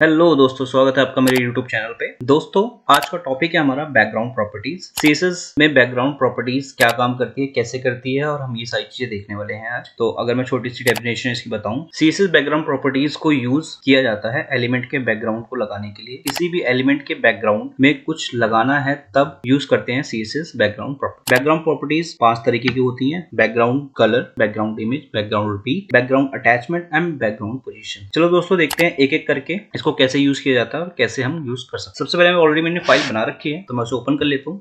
Hello दोस्तों, स्वागत है आपका मेरे YouTube चैनल पे। दोस्तों, आज का टॉपिक है हमारा बैकग्राउंड प्रॉपर्टीज। CSS में बैकग्राउंड प्रॉपर्टीज क्या काम करती है, कैसे करती है, और हम ये सारी चीजें देखने वाले हैं आज। तो अगर मैं छोटी सी डेफिनेशन इसकी बताऊं, CSS बैकग्राउंड प्रॉपर्टीज को यूज किया जाता है एलिमेंट के बैकग्राउंड को लगाने के लिए। किसी भी एलिमेंट के बैकग्राउंड में कुछ लगाना है तब यूज करते हैं CSS background property. Background properties 5 तरीके की होती है: background colour, background image, background repeat, background attachment and background position. चलो दोस्तों, देखते हैं एक एक करके इसको कैसे यूज किया जाता है और कैसे हम यूज कर सकते हैं। सबसे पहले ऑलरेडी मैंने फाइल बना रखी है, तो मैं उसे ओपन कर लेता हूँ।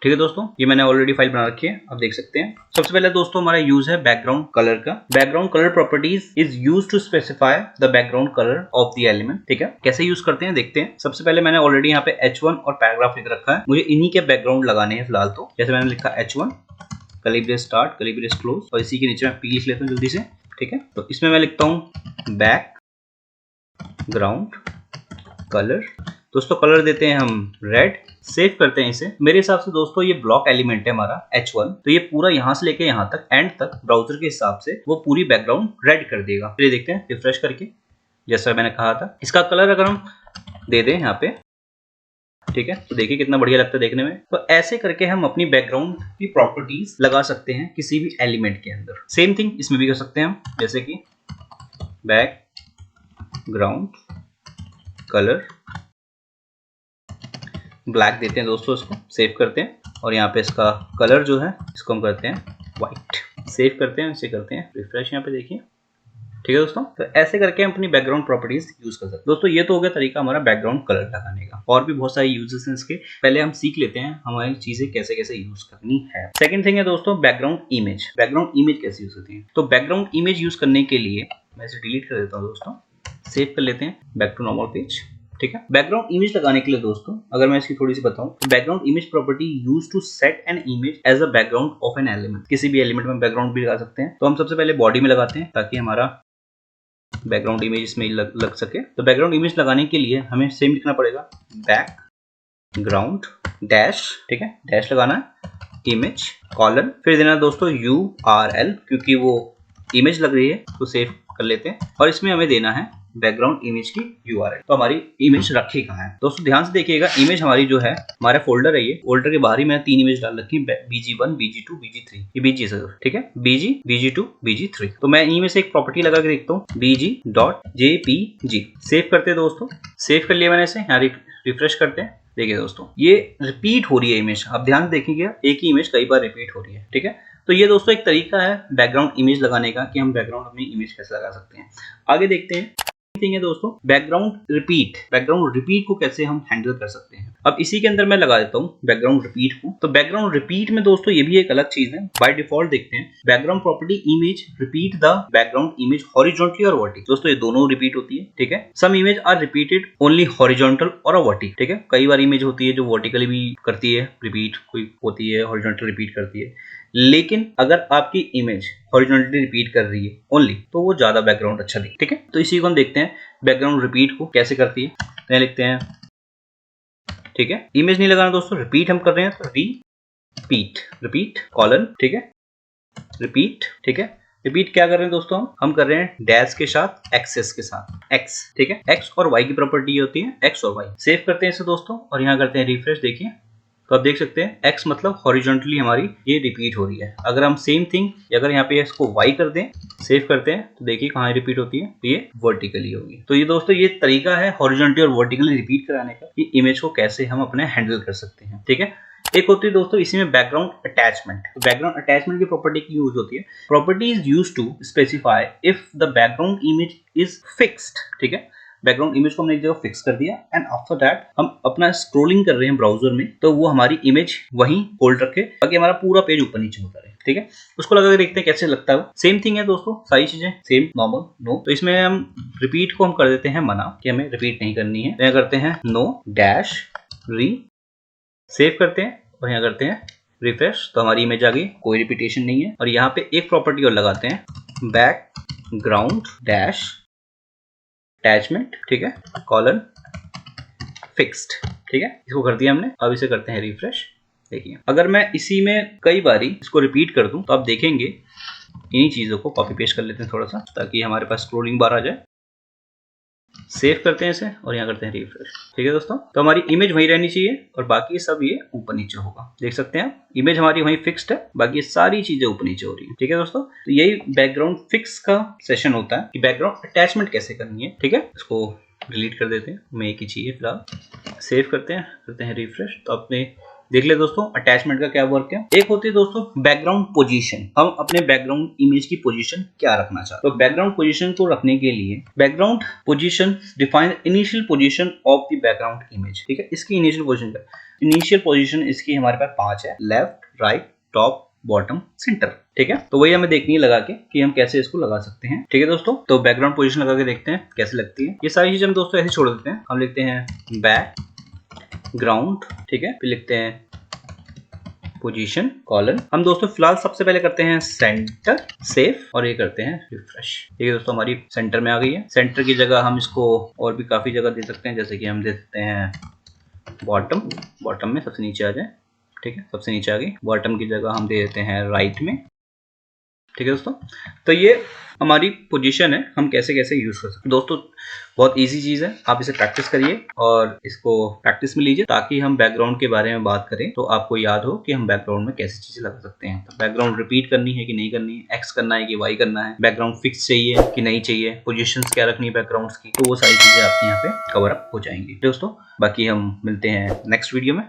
ठीक है दोस्तों, ये मैंने ऑलरेडी फाइल बना रखी है, आप देख सकते हैं। सबसे पहले दोस्तों हमारा यूज है बैकग्राउंड कलर का। Background colour properties is used to specify the background colour of the element. ठीक है, कैसे यूज करते हैं देखते हैं। सबसे पहले मैंने ऑलरेडी यहाँ पे H1 और पैराग्राफ लिख रखा है, मुझे इन्हीं के बैकग्राउंड लगाने हैं फिलहाल। तो जैसे मैंने लिखा H1 curly brace start, curly brace close, और इसी के नीचे मैं P लिख लेता हूँ जल्दी से। ठीक है, तो इसमें मैं लिखता हूँ बैकग्राउंड कलर। दोस्तों कलर देते हैं हम रेड, सेव करते हैं इसे। मेरे हिसाब से दोस्तों ये ब्लॉक एलिमेंट है हमारा H1, तो ये पूरा यहाँ से लेके यहाँ तक एंड तक ब्राउजर के हिसाब से वो पूरी बैकग्राउंड रेड कर देगा। चलिए देखते हैं रिफ्रेश करके, जैसा मैंने कहा था। इसका कलर अगर हम दे दें यहाँ पे, ठीक है, तो देखिए कितना बढ़िया लगता है देखने में। तो ऐसे करके हम अपनी बैकग्राउंड की प्रॉपर्टीज लगा सकते हैं किसी भी एलिमेंट के अंदर। सेम थिंग इसमें भी कर सकते हैं हम, जैसे कि बैकग्राउंड कलर ब्लैक देते हैं दोस्तों, इसको सेव करते हैं, और यहाँ पे इसका कलर जो है इसको हम करते हैं व्हाइट। सेव करते हैं, इसे करते हैं रिफ्रेश, यहाँ पे देखिए। ठीक है दोस्तों, तो ऐसे करके हम अपनी बैकग्राउंड प्रॉपर्टीज यूज कर सकते हैं। दोस्तों ये तो हो गया तरीका हमारा बैकग्राउंड कलर लगाने का, और भी बहुत सारे यूजेस हैं इसके। पहले हम सीख लेते हैं हमारी चीजें कैसे कैसे यूज करनी है। सेकंड थिंग है दोस्तों बैकग्राउंड इमेज। बैकग्राउंड इमेज कैसे यूज होती है? तो बैकग्राउंड इमेज यूज करने के लिए मैं इसे डिलीट कर देता हूँ दोस्तों, सेव कर लेते हैं, बैक टू नॉर्मल पेज। ठीक है, बैकग्राउंड इमेज लगाने के लिए दोस्तों अगर मैं इसकी थोड़ी सी बताऊं, तो background image property use to set an image as a background of an element. किसी भी एलिमेंट में बैकग्राउंड भी लगा सकते हैं। तो हम सबसे पहले बॉडी में लगाते हैं ताकि हमारा बैकग्राउंड इमेज इसमें लग सके। तो बैकग्राउंड इमेज लगाने के लिए हमें सेम लिखना पड़ेगा, बैकग्राउंड डैश, ठीक है, डैश लगाना है, इमेज कॉलन, फिर देना दोस्तों URL, क्योंकि वो इमेज लग रही है तो सेव कर लेते हैं, और इसमें हमें देना है बैकग्राउंड इमेज की URL। तो हमारी इमेज रखी कहाँ है दोस्तों, ध्यान से देखिएगा। इमेज हमारी जो है, हमारा फोल्डर है, ये फोल्डर के बाहर ही मैंने 3 इमेज डाल रखी है, BG1 BG2 BG3। ये BG सर, ठीक है, BG BG2 BG3। तो मैं इनमें से एक प्रॉपर्टी लगा के देखता हूँ, BG.jpg। सेव करते हैं दोस्तों, सेव कर लिया मैंने इसे, यहाँ रिफ्रेश करते हैं। देखिए दोस्तों ये रिपीट हो रही है इमेज, आप ध्यान से देखिएगा, एक ही इमेज कई बार रिपीट हो रही है। ठीक है, तो ये दोस्तों एक तरीका है बैकग्राउंड इमेज लगाने का, कि हम बैकग्राउंड अपनी इमेज कैसे लगा सकते हैं। आगे देखते हैं थिंग है दोस्तों बैकग्राउंड रिपीट। बैकग्राउंड रिपीट को कैसे हम हैंडल कर सकते हैं, अब इसी के अंदर मैं लगा देता हूँ बैकग्राउंड रिपीट को। तो बैकग्राउंड रिपीट में दोस्तों ये भी एक अलग चीज है। बाय डिफॉल्ट देखते हैं, background property image repeat the background image horizontally और वर्टिकल। दोस्तों ये दोनों रिपीट होती है। ठीक है, some image are repeated only horizontal और वर्टिकल। ठीक है, कई बार इमेज होती है जो वर्टिकली भी करती है रिपीट, कोई होती है हॉरिजॉन्टल रिपीट करती है। लेकिन अगर आपकी इमेज हॉरिजॉन्टली रिपीट कर रही है ओनली, तो वो ज्यादा बैकग्राउंड अच्छा दिखे। ठीक है, तो इसी को हम देखते हैं बैकग्राउंड रिपीट को कैसे करती है। मैं लिखते हैं, ठीक है, इमेज नहीं लगाना दोस्तों, रिपीट हम कर रहे हैं, तो रिपीट कॉलन, ठीक है, रिपीट। ठीक है, रिपीट क्या कर रहे हैं दोस्तों, हम कर रहे हैं डैश के साथ, एक्सेस के साथ, एक्स। ठीक है, एक्स और वाई की प्रॉपर्टी होती है, एक्स और वाई। सेव करते हैं इसे दोस्तों, और यहाँ करते हैं रिफ्रेश। देखिए तो आप देख सकते हैं x मतलब हॉरिजॉन्टली हमारी ये रिपीट हो रही है। अगर हम सेम थिंग अगर यहाँ पे इसको y कर दें, सेव करते हैं, तो देखिए कहाँ रिपीट होती है, तो ये वर्टिकली होगी। तो ये दोस्तों ये तरीका है हॉरिजॉन्टली और वर्टिकली रिपीट कराने का, कि इमेज को कैसे हम अपने हैंडल कर सकते हैं। ठीक है, एक होती है दोस्तों इसी में बैकग्राउंड अटैचमेंट। तो बैकग्राउंड अटैचमेंट की प्रॉपर्टी की यूज होती है, property is use to specify if the background image is fixed. ठीक है, बैकग्राउंड इमेज को हमने एक जगह फिक्स कर दिया, एंड आफ्टर दैट हम अपना स्क्रोलिंग कर रहे हैं ब्राउजर में, तो वो हमारी इमेज वहीं होल्ड रखे, ताकि हमारा पूरा पेज ऊपर नीचे होता रहे। ठीक है, उसको लगा के देखते हैं कैसे लगता है। सेम थिंग है दोस्तों, सारी चीजें सेम नॉर्मल नो। तो इसमें हम रिपीट को हम कर देते हैं मना, कि हमें रिपीट नहीं करनी है। यहाँ करते हैं नो डैश री, सेव करते हैं, और यहाँ करते हैं रिफ्रेश, तो हमारी इमेज आ गई, कोई रिपीटेशन नहीं है। और यहाँ पे एक प्रॉपर्टी और लगाते हैं, बैकग्राउंड डैश अटैचमेंट, ठीक है, कॉलन फिक्स्ड। ठीक है, इसको कर दिया हमने। अब इसे करते हैं रिफ्रेश। देखिए अगर मैं इसी में कई बारी इसको रिपीट कर दूं, तो आप देखेंगे इन्हीं चीज़ों को कॉपी पेस्ट कर लेते हैं थोड़ा सा, ताकि हमारे पास स्क्रोलिंग बार आ जाए। सेव करते हैं इसे और यहाँ करते हैं रिफ्रेश। ठीक है दोस्तों, तो हमारी इमेज वहीं रहनी चाहिए और बाकी सब ये ऊपर नीचे होगा। देख सकते हैं आप, इमेज हमारी वहीं फिक्स्ड है, बाकी सारी चीजें ऊपर नीचे हो रही है। ठीक है दोस्तों, तो यही बैकग्राउंड फिक्स का सेशन होता है कि बैकग्राउंड अटैचमेंट कैसे करनी है। ठीक है, इसको डिलीट कर देते हैं, हमें एक ही चाहिए फिलहाल। सेव करते हैं रिफ्रेश। तो अपने देख ले दोस्तों अटैचमेंट का क्या वर्क है। एक होती है दोस्तों बैकग्राउंड पोजीशन, हम अपने बैकग्राउंड इमेज की पोजीशन क्या रखना चाहते हैं। तो बैकग्राउंड पोजीशन को रखने के लिए background position define initial position of the background image. ठीक है, इसकी इनिशियल पोजीशन क्या, इनिशियल पोजीशन इसकी हमारे पास 5 है, left, right, top, bottom, centre. ठीक है, तो वही हमें देखनी है लगा के कि हम कैसे इसको लगा सकते हैं। ठीक है दोस्तों, तो बैकग्राउंड पोजीशन लगा के देखते हैं कैसे लगती है। ये सारी चीजें हम दोस्तों ऐसे छोड़ देते हैं। हम लिखते हैं बैकग्राउंड, ठीक है, फिर लिखते हैं पोजीशन कॉलन। हम दोस्तों फिलहाल सबसे पहले करते हैं सेंटर, सेव और ये करते हैं रिफ्रेश। ठीक है दोस्तों, हमारी सेंटर में आ गई है। सेंटर की जगह हम इसको और भी काफी जगह दे सकते हैं, जैसे कि हम दे सकते हैं बॉटम, बॉटम में सबसे नीचे आ जाए। ठीक है, सबसे नीचे आ गई। बॉटम की जगह हम दे देते हैं राइट में। ठीक है दोस्तों, तो ये हमारी पोजीशन है, हम कैसे कैसे यूज कर सकते हैं। दोस्तों बहुत इजी चीज है, आप इसे प्रैक्टिस करिए और इसको प्रैक्टिस में लीजिए, ताकि हम बैकग्राउंड के बारे में बात करें तो आपको याद हो कि हम बैकग्राउंड में कैसी चीजें लगा सकते हैं। तो बैकग्राउंड रिपीट करनी है कि नहीं करनी है, एक्स करना है कि वाई करना है, बैकग्राउंड फिक्स चाहिए कि नहीं चाहिए, पोजीशंस क्या रखनी है बैकग्राउंड्स की, तो वो सारी चीजें आपके यहाँ पे कवर अप हो जाएंगी दोस्तों। बाकी हम मिलते हैं नेक्स्ट वीडियो में।